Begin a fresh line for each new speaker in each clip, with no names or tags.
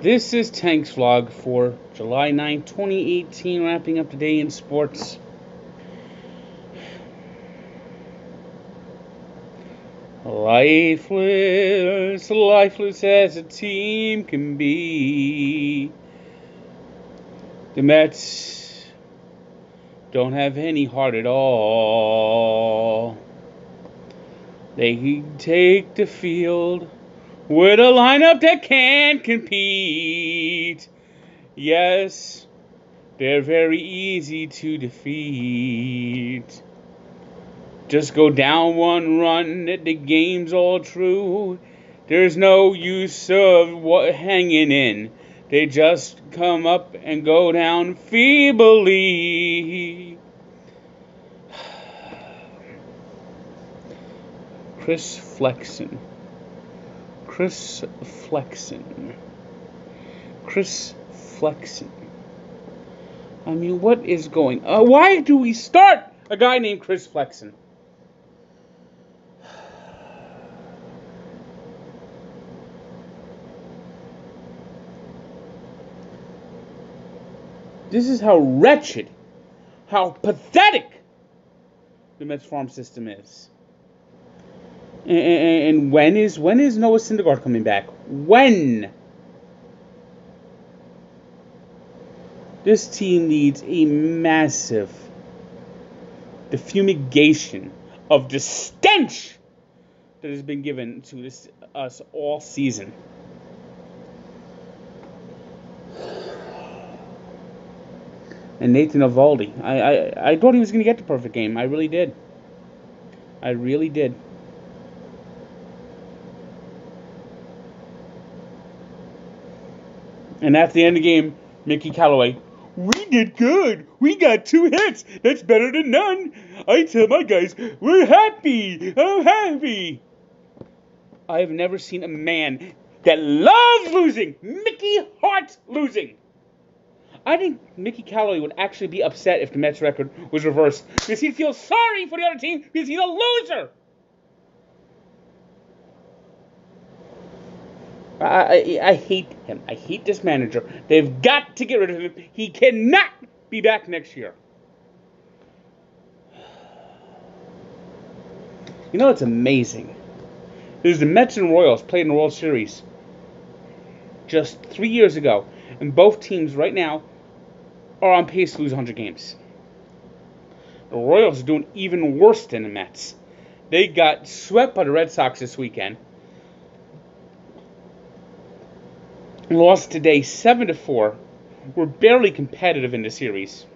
This is Tank's vlog for July 9, 2018, wrapping up the day in sports. Lifeless, lifeless as a team can be. The Mets don't have any heart at all. They take the field with a lineup that can't compete. Yes, they're very easy to defeat. Just go down one run, the game's all true. There's no use of hanging in. They just come up and go down feebly. Chris Flexen. I mean, what is going on? Why do we start a guy named Chris Flexen? This is how wretched, how pathetic the Mets farm system is. And when is Noah Syndergaard coming back? When? This team needs a massive defumigation of the stench that has been given to us all season. And Nathan Eovaldi, I thought he was going to get the perfect game. I really did. And at the end of the game, Mickey Callaway, we did good. We got 2 hits. That's better than none. I tell my guys, we're happy. I'm happy. I have never seen a man that loves losing. Mickey Hart losing. I think Mickey Callaway would actually be upset if the Mets record was reversed, because he'd feel sorry for the other team because he's a loser. I hate him. I hate this manager. They've got to get rid of him. He cannot be back next year. You know, it's amazing. There's the Mets and Royals played in the World Series just 3 years ago, and both teams right now are on pace to lose 100 games. The Royals are doing even worse than the Mets. They got swept by the Red Sox this weekend. Lost today 7-4. We're barely competitive in the series.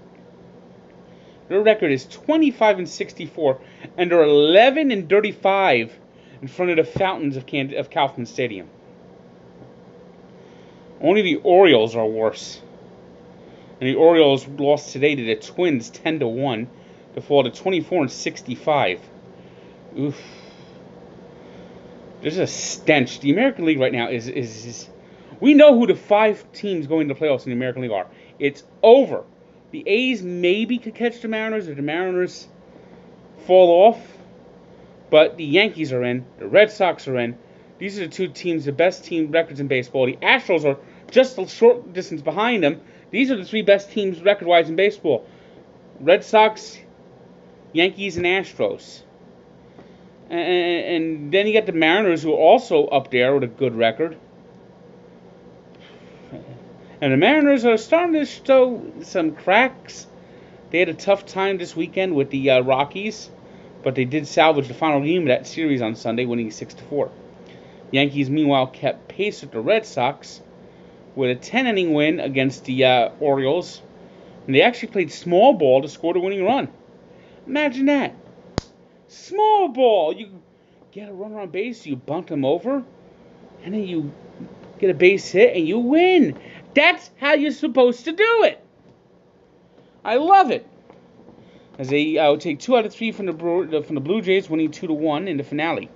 Their record is 25-64, and they're 11-35 in front of the fountains of Kauffman Stadium. Only the Orioles are worse. And the Orioles lost today to the Twins 10-1 to fall to 24-65. Oof. There's a stench. The American League right now is we know who the 5 teams going to the playoffs in the American League are. It's over. The A's maybe could catch the Mariners if the Mariners fall off. But the Yankees are in. The Red Sox are in. These are the 2 teams, the best team records in baseball. The Astros are just a short distance behind them. These are the 3 best teams record-wise in baseball. Red Sox, Yankees, and Astros. And then you got the Mariners, who are also up there with a good record. And the Mariners are starting to show some cracks. They had a tough time this weekend with the Rockies, but they did salvage the final game of that series on Sunday, winning 6-4. Yankees, meanwhile, kept pace with the Red Sox with a 10-inning win against the Orioles. And they actually played small ball to score the winning run. Imagine that. Small ball. You get a runner on base, you bunt them over, and then you get a base hit and you win. That's how you're supposed to do it. I love it. As they would take 2 out of 3 from the Blue Jays, winning 2-1 in the finale.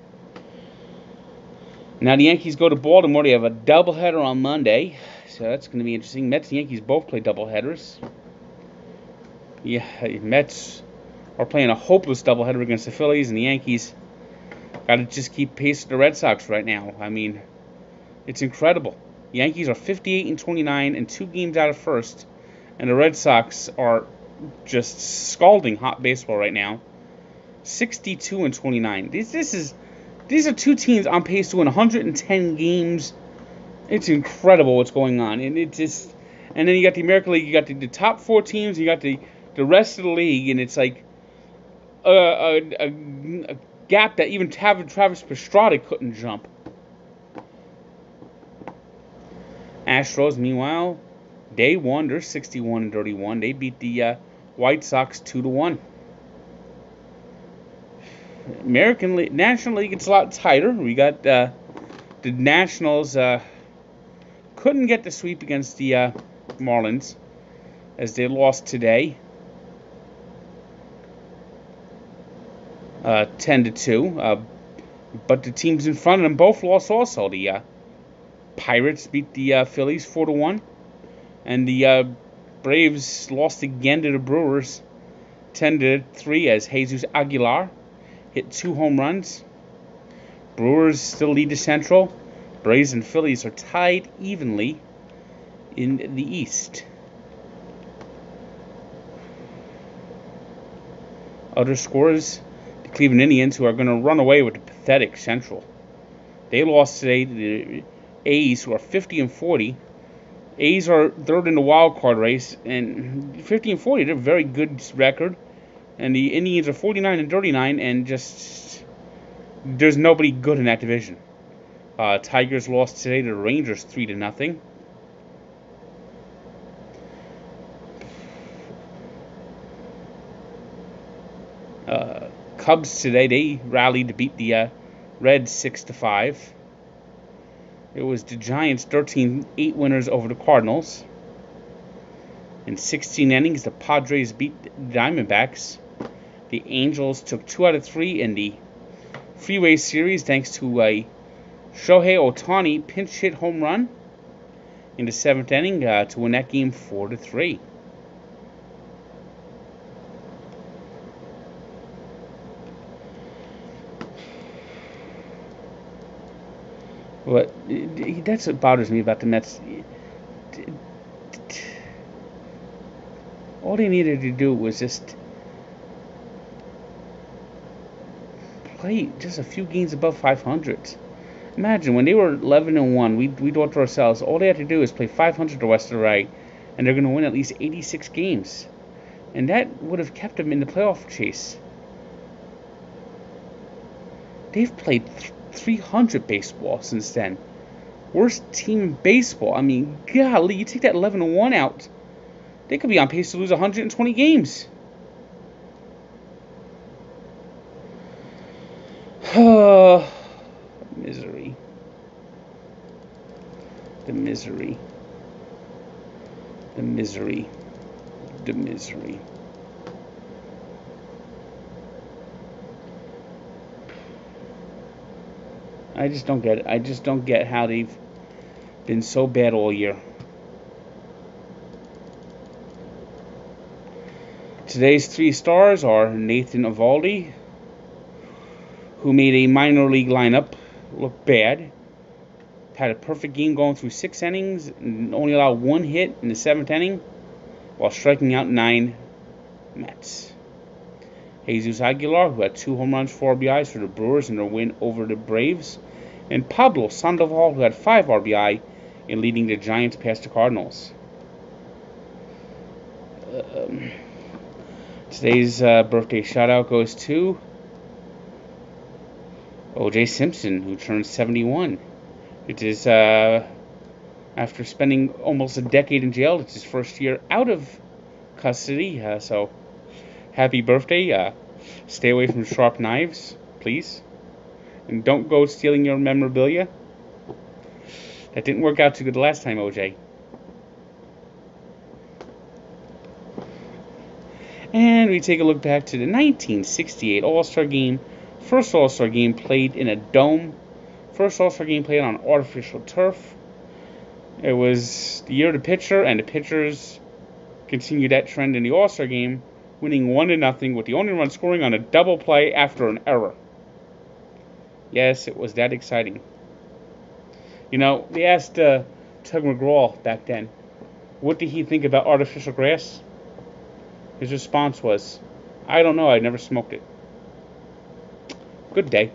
Now the Yankees go to Baltimore. They have a doubleheader on Monday, so that's going to be interesting. Mets and Yankees both play doubleheaders. Yeah, Mets are playing a hopeless doubleheader against the Phillies, and the Yankees got to just keep pace with the Red Sox right now. I mean, it's incredible. Yankees are 58-29 and 2 games out of first, and the Red Sox are just scalding hot baseball right now, 62-29. These are two teams on pace to win 110 games. It's incredible what's going on, and and then you got the American League. You got the top 4 teams. You got the rest of the league, and it's like a gap that even Travis Pastrana couldn't jump. Astros, meanwhile, day one, they're 61-31. They beat the White Sox 2-1. American League, National League, it's a lot tighter. We got the Nationals couldn't get the sweep against the Marlins as they lost today, 10-2. But the teams in front of them both lost also. The Pirates beat the Phillies 4-1, and the Braves lost again to the Brewers 10-3 as Jesus Aguilar hit 2 home runs. Brewers still lead the Central. Braves and Phillies are tied evenly in the East. Other scores: the Cleveland Indians, who are going to run away with the pathetic Central. They lost today to the A's, who are 50-40. A's are third in the wild card race, and 50-40, they're a very good record. And the Indians are 49-39, and just there's nobody good in that division. Tigers lost today to the Rangers 3-0. Cubs today, they rallied to beat the Reds 6-5. It was the Giants 13-8 winners over the Cardinals. In 16 innings, the Padres beat the Diamondbacks. The Angels took 2 out of 3 in the Freeway Series thanks to a Shohei Ohtani pinch hit home run in the 7th inning to win that game 4-3. But that's what bothers me about the Mets. All they needed to do was just play just a few games above 500. Imagine when they were 11-1, we thought to ourselves, all they had to do is play 500 the rest of the way, and they're going to win at least 86 games, and that would have kept them in the playoff chase. They've played 300 baseball since then. Worst team in baseball. I mean, golly, you take that 11-1 out, they could be on pace to lose 120 games. Misery. The misery. The misery. The misery. I just don't get it. I just don't get how they've been so bad all year. Today's 3 stars are Nathan Eovaldi, who made a minor league lineup look bad. Had a perfect game going through 6 innings and only allowed 1 hit in the 7th inning while striking out 9 Mets. Jesus Aguilar, who had 2 home runs, 4 RBIs for the Brewers in their win over the Braves. And Pablo Sandoval, who had 5 RBI in leading the Giants past the Cardinals. Today's birthday shout-out goes to O.J. Simpson, who turned 71. It is, after spending almost a decade in jail, it's his first year out of custody. So, happy birthday. Stay away from sharp knives, please. And don't go stealing your memorabilia. That didn't work out too good the last time, OJ. And we take a look back to the 1968 All-Star Game. First All-Star Game played in a dome. First All-Star Game played on artificial turf. It was the year of the pitcher, and the pitchers continued that trend in the All-Star Game, winning 1-0 with the only run scoring on a double play after an error. Yes, it was that exciting. You know, they asked 2 Tug McGraw back then, what did he think about artificial grass? His response was, I don't know, I never smoked it. Good day.